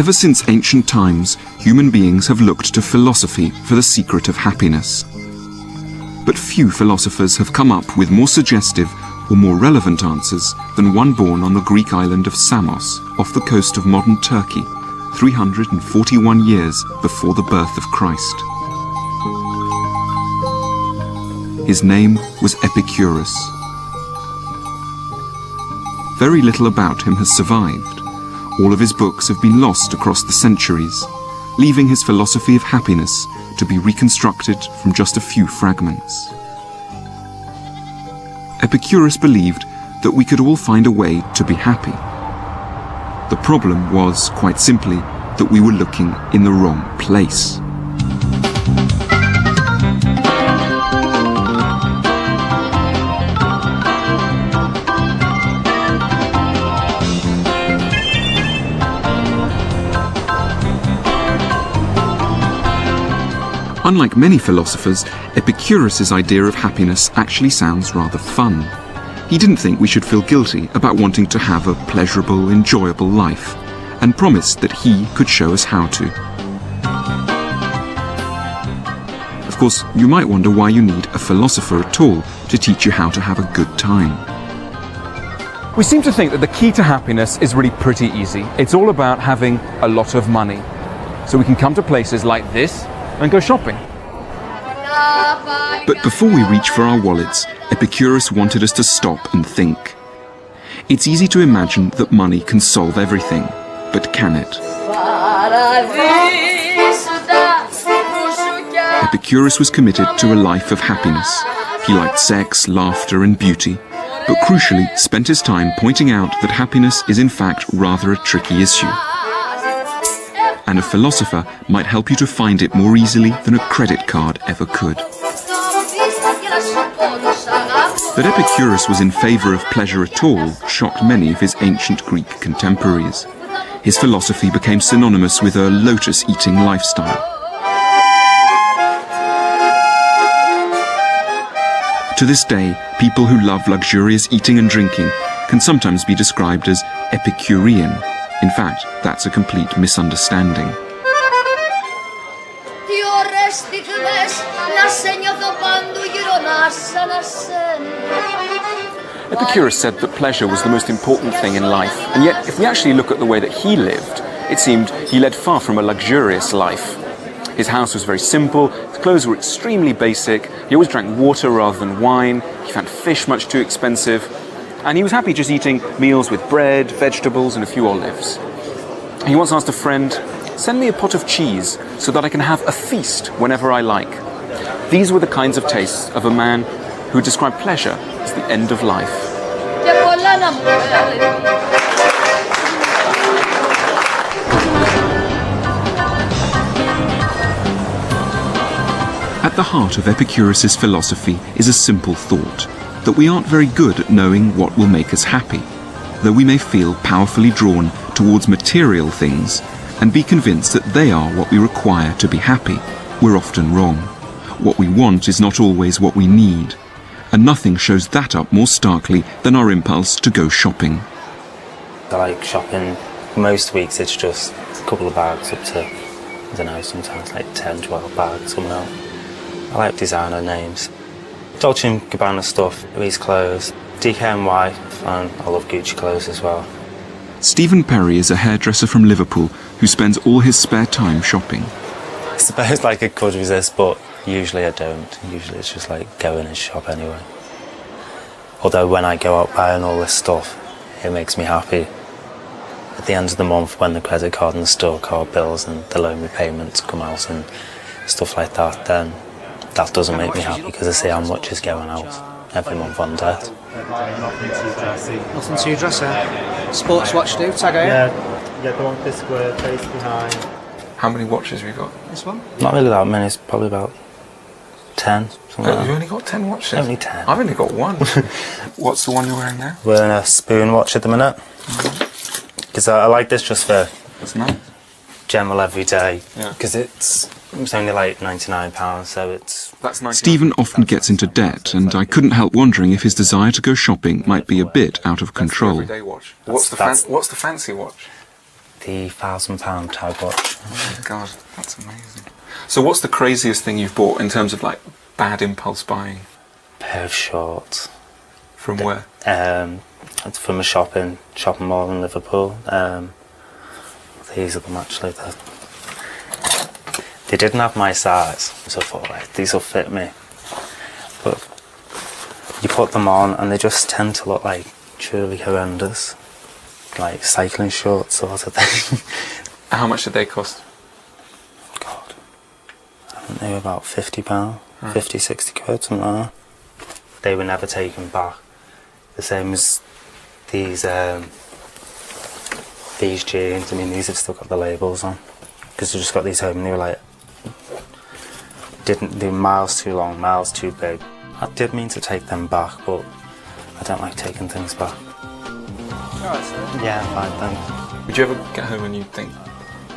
Ever since ancient times, human beings have looked to philosophy for the secret of happiness. But few philosophers have come up with more suggestive or more relevant answers than one born on the Greek island of Samos, off the coast of modern Turkey, 341 years before the birth of Christ. His name was Epicurus. Very little about him has survived. All of his books have been lost across the centuries, leaving his philosophy of happiness to be reconstructed from just a few fragments. Epicurus believed that we could all find a way to be happy. The problem was, quite simply, that we were looking in the wrong place. Unlike many philosophers, Epicurus's idea of happiness actually sounds rather fun. He didn't think we should feel guilty about wanting to have a pleasurable, enjoyable life, and promised that he could show us how to. Of course, you might wonder why you need a philosopher at all to teach you how to have a good time. We seem to think that the key to happiness is really pretty easy. It's all about having a lot of money. So we can come to places like this and go shopping. But before we reach for our wallets, Epicurus wanted us to stop and think. It's easy to imagine that money can solve everything, but can it? Epicurus was committed to a life of happiness. He liked sex, laughter, and beauty, but crucially spent his time pointing out that happiness is in fact rather a tricky issue. And a philosopher might help you to find it more easily than a credit card ever could. That Epicurus was in favour of pleasure at all shocked many of his ancient Greek contemporaries. His philosophy became synonymous with a lotus-eating lifestyle. To this day, people who love luxurious eating and drinking can sometimes be described as Epicurean. In fact, that's a complete misunderstanding. Epicurus said that pleasure was the most important thing in life, and yet if we actually look at the way that he lived, it seemed he led far from a luxurious life. His house was very simple, his clothes were extremely basic, he always drank water rather than wine, he found fish much too expensive, and he was happy just eating meals with bread, vegetables, and a few olives. He once asked a friend, "Send me a pot of cheese so that I can have a feast whenever I like." These were the kinds of tastes of a man who described pleasure as the end of life. At the heart of Epicurus's philosophy is a simple thought, that we aren't very good at knowing what will make us happy. Though we may feel powerfully drawn towards material things and be convinced that they are what we require to be happy, we're often wrong. What we want is not always what we need, and nothing shows that up more starkly than our impulse to go shopping. I like shopping. Most weeks it's just a couple of bags up to, I don't know, sometimes like 10, 12 bags, something else. I like designer names. Dolce & Gabbana stuff, Louise clothes, DKNY, and I love Gucci clothes as well. Stephen Perry is a hairdresser from Liverpool who spends all his spare time shopping. I suppose like I could resist, but usually I don't. Usually it's just like go in and shop anyway. Although when I go out buying all this stuff, it makes me happy. At the end of the month when the credit card and the store card bills and the loan repayments come out and stuff like that, then that doesn't make me happy because I see how much is going out every month on debt. Nothing too dressy. Sports watch do, tag out. Yeah, the one with the square face behind. How many watches have you got? This one? Not really that many, it's probably about 10. You've only got 10 watches? Only 10. I've only got one. What's the one you're wearing now? Wearing a spoon watch at the minute. Because I like this just for That's nice. general everyday. Yeah. Because it's only like £99, so it's... That's nice. Stephen often gets into debt, and I couldn't help wondering if his desire to go shopping might be a bit out of control. Everyday watch. What's the fancy watch? the £1,000 tag watch. Oh my God, that's amazing. So what's the craziest thing you've bought in terms of like bad impulse buying? Pair of shorts. From where? It's from a shopping mall in Liverpool. These are them actually. They didn't have my size, so I thought, right, these will fit me. But you put them on and they just tend to look like truly horrendous. Like cycling shorts sort of thing. How much did they cost? God, I think they were about £50, 50, 60 quid, something like that. They were never taken back. The same as these jeans. I mean, these have still got the labels on because I just got these home and they were like, they were miles too long, miles too big. I did mean to take them back, but I don't like taking things back. Yeah, fine, thanks. Would you ever get home and you think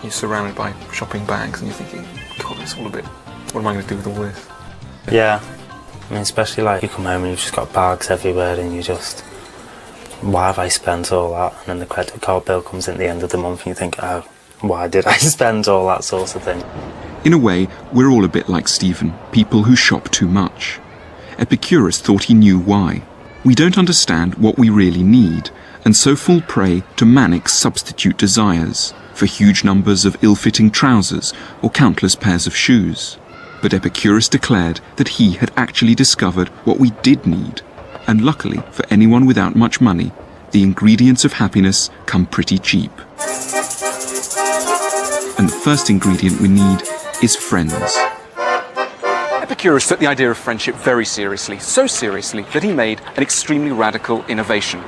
you're surrounded by shopping bags and you're thinking, God, it's all a bit, what am I going to do with all this? Yeah, I mean, especially like you come home and you've just got bags everywhere and you just, why have I spent all that? And then the credit card bill comes in at the end of the month and you think, oh, why did I spend all that sort of thing? In a way, we're all a bit like Stephen, people who shop too much. Epicurus thought he knew why. We don't understand what we really need, and so fall prey to manic substitute desires for huge numbers of ill-fitting trousers or countless pairs of shoes. But Epicurus declared that he had actually discovered what we did need, and luckily for anyone without much money, the ingredients of happiness come pretty cheap. And the first ingredient we need is friends. Epicurus took the idea of friendship very seriously, so seriously that he made an extremely radical innovation.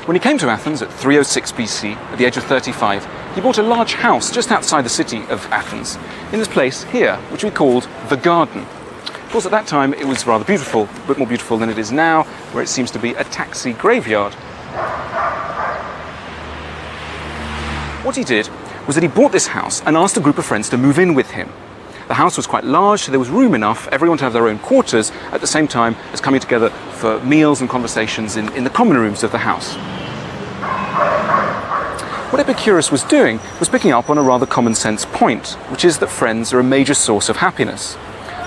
When he came to Athens at 306 BC, at the age of 35, he bought a large house just outside the city of Athens, in this place here, which we called the Garden. Of course, at that time it was rather beautiful, a bit more beautiful than it is now, where it seems to be a taxi graveyard. What he did was that he bought this house and asked a group of friends to move in with him. The house was quite large, so there was room enough for everyone to have their own quarters at the same time as coming together for meals and conversations in the common rooms of the house. What Epicurus was doing was picking up on a rather common sense point, which is that friends are a major source of happiness.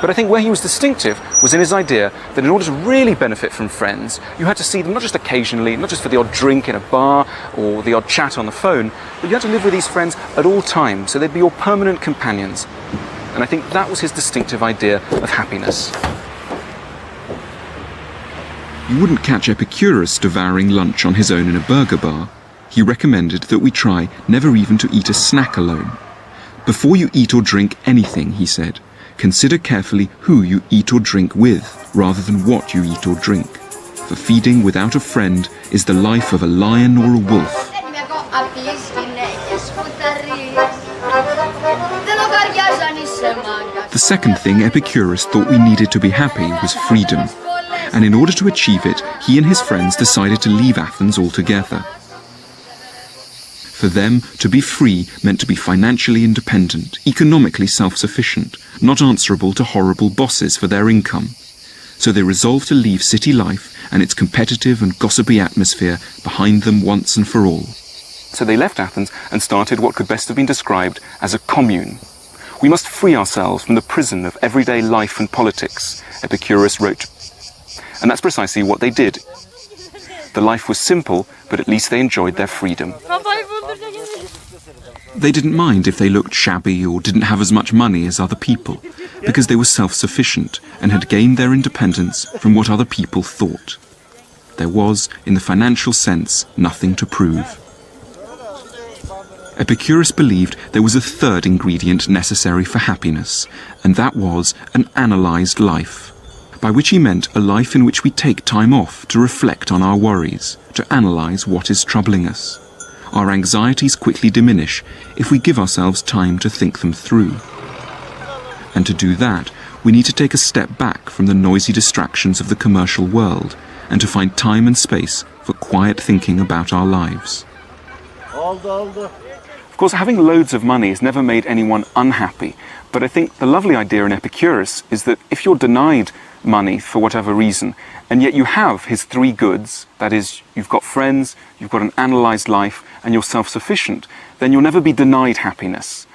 But I think where he was distinctive was in his idea that in order to really benefit from friends, you had to see them not just occasionally, not just for the odd drink in a bar or the odd chat on the phone, but you had to live with these friends at all times, so they'd be your permanent companions. And I think that was his distinctive idea of happiness. You wouldn't catch Epicurus devouring lunch on his own in a burger bar. He recommended that we try never even to eat a snack alone. Before you eat or drink anything, he said, consider carefully who you eat or drink with, rather than what you eat or drink. For feeding without a friend is the life of a lion or a wolf. The second thing Epicurus thought we needed to be happy was freedom. And in order to achieve it, he and his friends decided to leave Athens altogether. For them, to be free meant to be financially independent, economically self-sufficient, not answerable to horrible bosses for their income. So they resolved to leave city life and its competitive and gossipy atmosphere behind them once and for all. So they left Athens and started what could best have been described as a commune. We must free ourselves from the prison of everyday life and politics, Epicurus wrote. And that's precisely what they did. The life was simple, but at least they enjoyed their freedom. They didn't mind if they looked shabby or didn't have as much money as other people, because they were self-sufficient and had gained their independence from what other people thought. There was, in the financial sense, nothing to prove. Epicurus believed there was a third ingredient necessary for happiness, and that was an analysed life, by which he meant a life in which we take time off to reflect on our worries, to analyse what is troubling us. Our anxieties quickly diminish if we give ourselves time to think them through. And to do that, we need to take a step back from the noisy distractions of the commercial world and to find time and space for quiet thinking about our lives. Of course, having loads of money has never made anyone unhappy, but I think the lovely idea in Epicurus is that if you're denied money for whatever reason, and yet you have his three goods, that is, you've got friends, you've got an analysed life, and you're self-sufficient, then you'll never be denied happiness.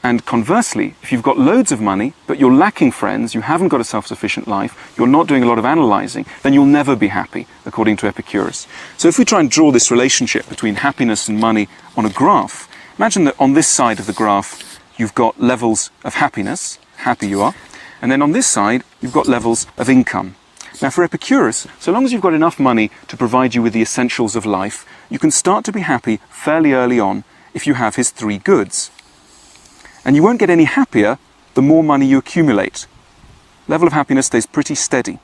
And conversely, if you've got loads of money, but you're lacking friends, you haven't got a self-sufficient life, you're not doing a lot of analysing, then you'll never be happy, according to Epicurus. So if we try and draw this relationship between happiness and money on a graph, imagine that on this side of the graph, you've got levels of happiness, happy you are, and then on this side, you've got levels of income. Now for Epicurus, so long as you've got enough money to provide you with the essentials of life, you can start to be happy fairly early on if you have his three goods. And you won't get any happier the more money you accumulate. Level of happiness stays pretty steady.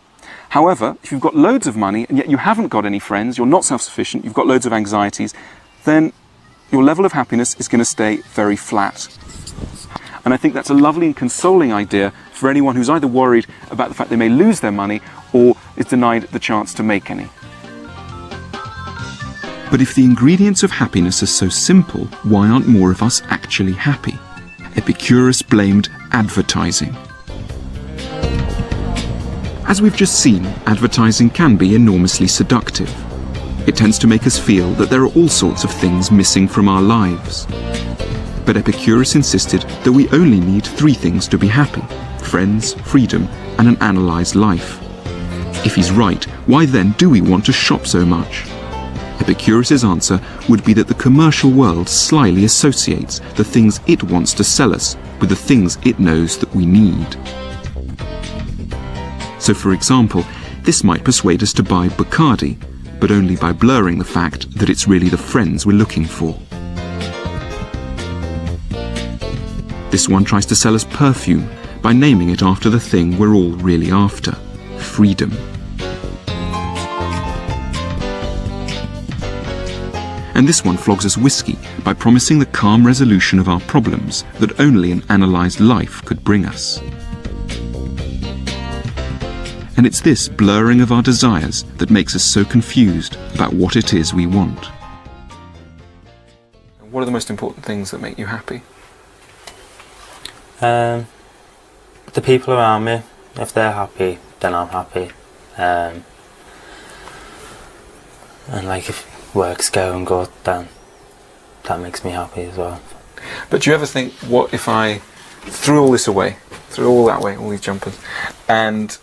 However, if you've got loads of money and yet you haven't got any friends, you're not self-sufficient, you've got loads of anxieties, then your level of happiness is going to stay very flat. And I think that's a lovely and consoling idea for anyone who's either worried about the fact they may lose their money or is denied the chance to make any. But if the ingredients of happiness are so simple, why aren't more of us actually happy? Epicurus blamed advertising. As we've just seen, advertising can be enormously seductive. It tends to make us feel that there are all sorts of things missing from our lives. But Epicurus insisted that we only need three things to be happy: friends, freedom, and an analysed life. If he's right, why then do we want to shop so much? Epicurus's answer would be that the commercial world slyly associates the things it wants to sell us with the things it knows that we need. So for example, this might persuade us to buy Bacardi, but only by blurring the fact that it's really the friends we're looking for. This one tries to sell us perfume by naming it after the thing we're all really after: freedom. And this one flogs us whiskey by promising the calm resolution of our problems that only an analysed life could bring us. And it's this blurring of our desires that makes us so confused about what it is we want. What are the most important things that make you happy? The people around me. If they're happy, then I'm happy. And like if work's going good, then that makes me happy as well. But do you ever think, what if I threw all this away, threw all that away, all these jumpers, and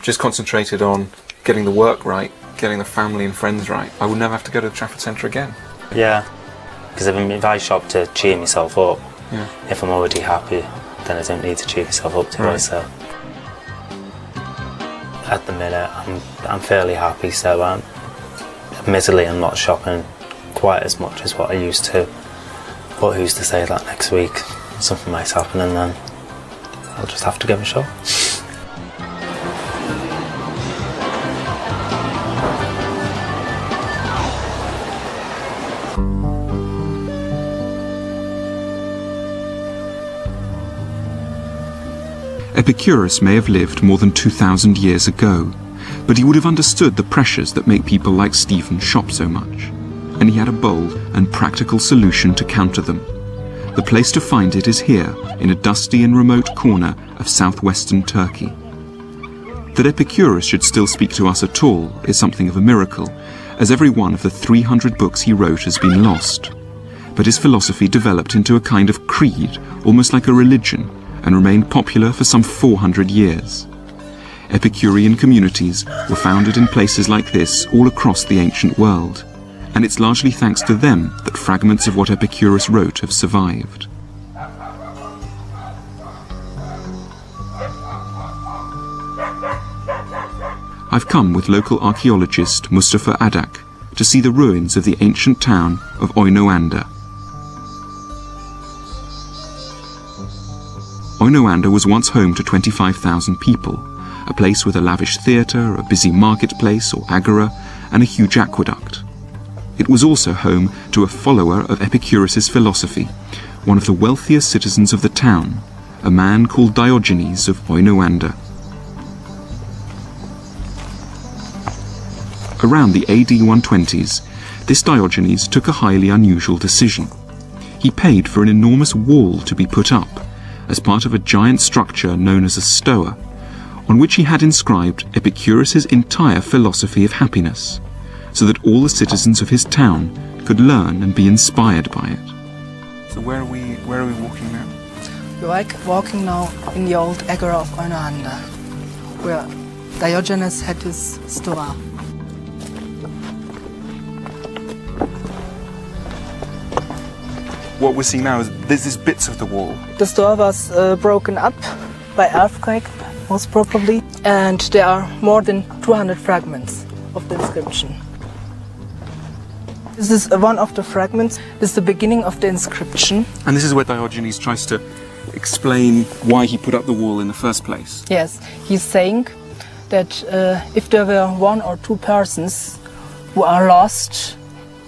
just concentrated on getting the work right, getting the family and friends right, I would never have to go to the Trafford Centre again? Yeah, because if I shop to cheer myself up, yeah. If I'm already happy, then I don't need to cheer myself up to myself. At the minute, I'm fairly happy, so admittedly I'm not shopping quite as much as what I used to, but who's to say that next week something might happen and then I'll just have to go and shop. Epicurus may have lived more than 2,000 years ago, but he would have understood the pressures that make people like Stephen shop so much, and he had a bold and practical solution to counter them. The place to find it is here, in a dusty and remote corner of southwestern Turkey. That Epicurus should still speak to us at all is something of a miracle, as every one of the 300 books he wrote has been lost. But his philosophy developed into a kind of creed, almost like a religion, and remained popular for some 400 years. Epicurean communities were founded in places like this all across the ancient world, and it's largely thanks to them that fragments of what Epicurus wrote have survived. I've come with local archaeologist Mustafa Adak to see the ruins of the ancient town of Oynoanda. Oynoanda was once home to 25,000 people, a place with a lavish theatre, a busy marketplace or agora, and a huge aqueduct. It was also home to a follower of Epicurus's philosophy, one of the wealthiest citizens of the town, a man called Diogenes of Oynoanda. Around the AD 120s, this Diogenes took a highly unusual decision. he paid for an enormous wall to be put up as part of a giant structure known as a stoa, on which he had inscribed Epicurus's entire philosophy of happiness, so that all the citizens of his town could learn and be inspired by it. So where are we walking now? We're walking now in the old agora of Onde, where Diogenes had his stoa. What we're seeing now is there's these bits of the wall. The stoa was broken up by earthquake, most probably, and there are more than 200 fragments of the inscription. This is one of the fragments. This is the beginning of the inscription. And this is where Diogenes tries to explain why he put up the wall in the first place. Yes, he's saying that if there were one or two persons who are lost,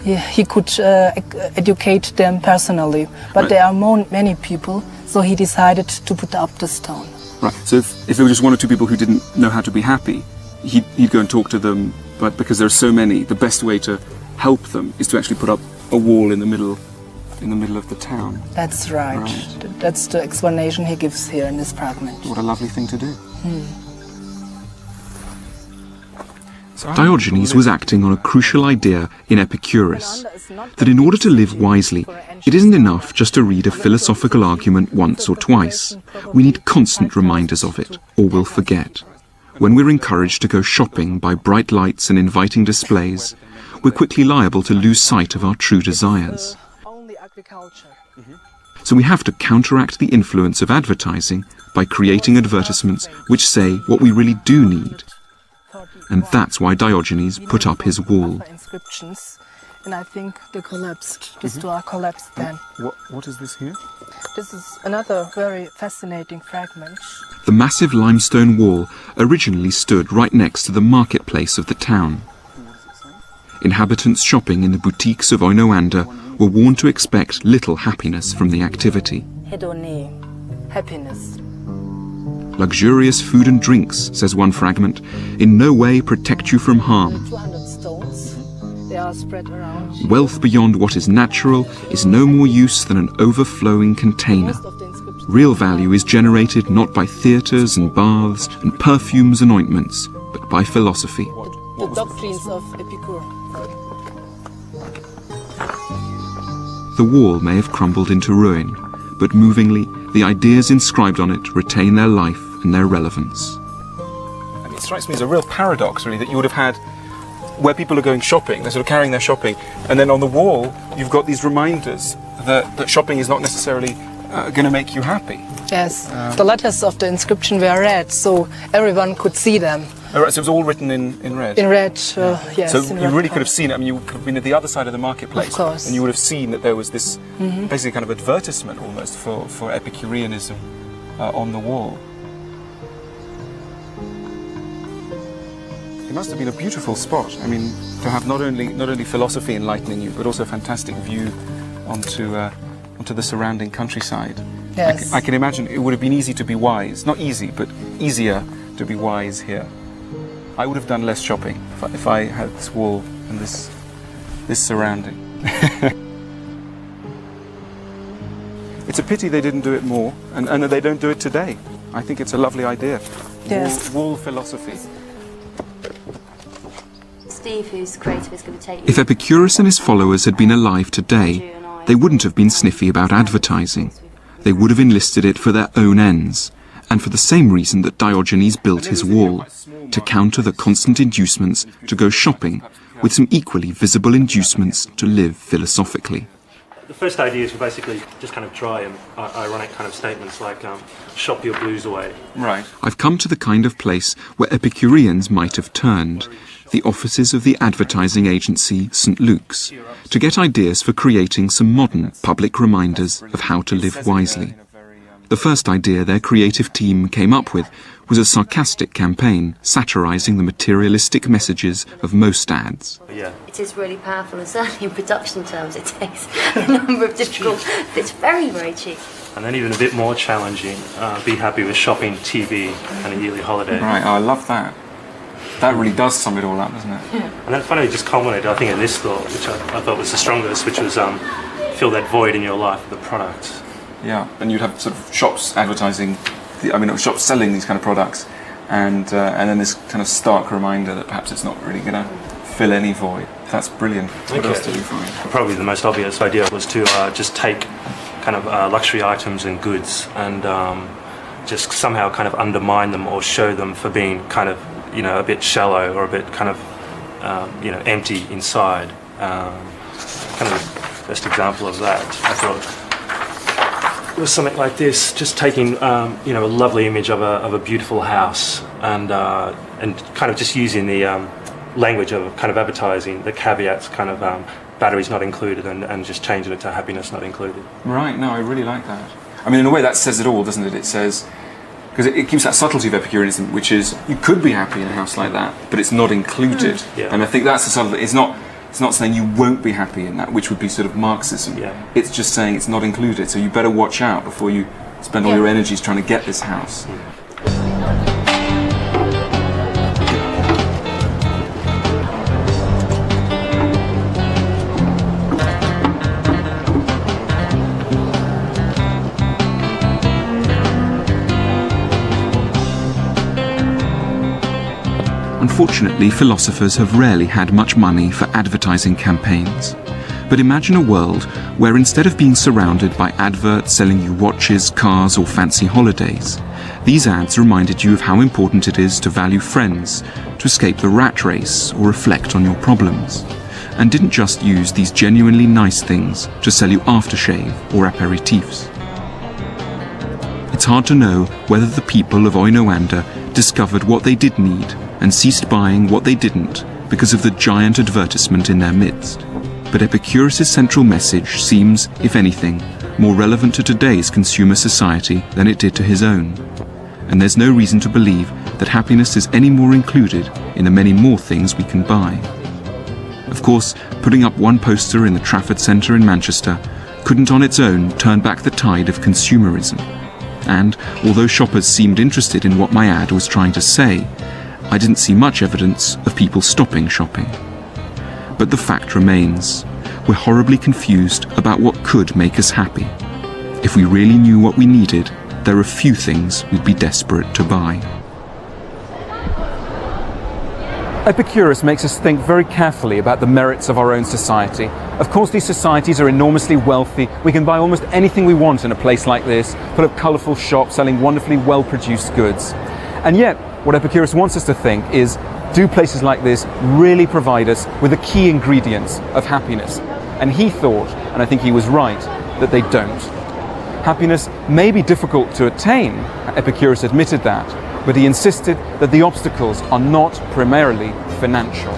he could educate them personally. But Right. there are many people, so he decided to put up the stone. Right. So if there were just one or two people who didn't know how to be happy, he'd go and talk to them. But because there are so many, the best way to help them is to actually put up a wall in the middle of the town. That's right. Right. That's the explanation he gives here in this fragment. What a lovely thing to do. So Diogenes was acting on a crucial idea in Epicurus, that in order to live wisely, it isn't enough just to read a philosophical argument once or twice. We need constant reminders of it, or we'll forget. When we're encouraged to go shopping by bright lights and inviting displays, we're quickly liable to lose sight of our true desires. Only agriculture. So we have to counteract the influence of advertising by creating advertisements which say what we really do need. And that's why Diogenes put up his wall. Inscriptions, and I think they collapsed. The stoa collapsed then. What is this here? This is another very fascinating fragment. The massive limestone wall originally stood right next to the marketplace of the town. Inhabitants shopping in the boutiques of Onde were warned to expect little happiness from the activity. Hedone, happiness. Luxurious food and drinks, says one fragment, in no way protect you from harm. 200 stones. They are spread around. Wealth beyond what is natural is no more use than an overflowing container. Most of the inscriptions. Real value is generated not by theatres and baths and perfumes and ointments, but by philosophy. The doctrines of Epicurus. The wall may have crumbled into ruin, but movingly, the ideas inscribed on it retain their life and their relevance. I mean, it strikes me as a real paradox, really, that you would have had where people are going shopping, they're sort of carrying their shopping, and then on the wall you've got these reminders that shopping is not necessarily going to make you happy. Yes, the letters of the inscription were red, so everyone could see them. Oh, right, so it was all written in red? In red, yes. So in you red really could color. have seen it. I mean, you could have been at the other side of the marketplace. Of course. And you would have seen that there was this basically kind of advertisement almost for Epicureanism on the wall. It must have been a beautiful spot. I mean, to have not only philosophy enlightening you, but also a fantastic view onto the surrounding countryside. Yes. I can imagine it would have been easy to be wise. Not easy, but easier to be wise here. I would have done less shopping if I had this wall and this surrounding. It's a pity they didn't do it more, and that they don't do it today. I think it's a lovely idea. Yes. Wall philosophy. Steve, who's creative, is going to take you. If Epicurus and his followers had been alive today, they wouldn't have been sniffy about advertising. They would have enlisted it for their own ends, and for the same reason that Diogenes built his wall, to counter the constant inducements to go shopping, with some equally visible inducements to live philosophically. The first ideas were basically just kind of dry and ironic kind of statements like, shop your blues away. Right. I've come to the kind of place where Epicureans might have turned, the offices of the advertising agency St. Luke's, to get ideas for creating some modern public reminders of how to live wisely. The first idea their creative team came up with was a sarcastic campaign satirising the materialistic messages of most ads. Yeah. It is really powerful, and certainly in production terms it takes a number of difficult... It's very, very cheap. And then even a bit more challenging, be happy with shopping, TV and a yearly holiday. Right, I love that. That really does sum it all up, doesn't it? And then finally just culminated, I think, in this thought, which I thought was the strongest, which was fill that void in your life with the product. Yeah, and you'd have sort of shops advertising, shops selling these kind of products, and then this kind of stark reminder that perhaps it's not really going to fill any void. That's brilliant. What else did you find? Probably the most obvious idea was to just take kind of luxury items and goods and just somehow kind of undermine them or show them for being kind of, a bit shallow or a bit kind of, empty inside. Kind of the best example of that, I thought, was something like this, just taking a lovely image of a beautiful house and kind of just using the language of kind of advertising, the caveats, kind of batteries not included, and just changing it to happiness not included. Right, no, I really like that. I mean, in a way that says it all, doesn't it? It says, because it keeps that subtlety of Epicureanism, which is you could be happy in a house like that, but it's not included. Yeah. And I think that's the subtlety. It's not saying you won't be happy in that, which would be sort of Marxism. Yeah. It's just saying it's not included, so you better watch out before you spend all your energies trying to get this house. Unfortunately, philosophers have rarely had much money for advertising campaigns. But imagine a world where instead of being surrounded by adverts selling you watches, cars or fancy holidays, these ads reminded you of how important it is to value friends, to escape the rat race or reflect on your problems, and didn't just use these genuinely nice things to sell you aftershave or aperitifs. It's hard to know whether the people of Oinoanda discovered what they did need and ceased buying what they didn't because of the giant advertisement in their midst. But Epicurus' central message seems, if anything, more relevant to today's consumer society than it did to his own. And there's no reason to believe that happiness is any more included in the many more things we can buy. Of course, putting up one poster in the Trafford Centre in Manchester couldn't on its own turn back the tide of consumerism. And although shoppers seemed interested in what my ad was trying to say, I didn't see much evidence of people stopping shopping. But the fact remains, we're horribly confused about what could make us happy. If we really knew what we needed, there are few things we'd be desperate to buy. Epicurus makes us think very carefully about the merits of our own society. Of course, these societies are enormously wealthy. We can buy almost anything we want in a place like this, full of colourful shops selling wonderfully well-produced goods. And yet, what Epicurus wants us to think is, do places like this really provide us with the key ingredients of happiness? And he thought, and I think he was right, that they don't. Happiness may be difficult to attain, Epicurus admitted that, but he insisted that the obstacles are not primarily financial.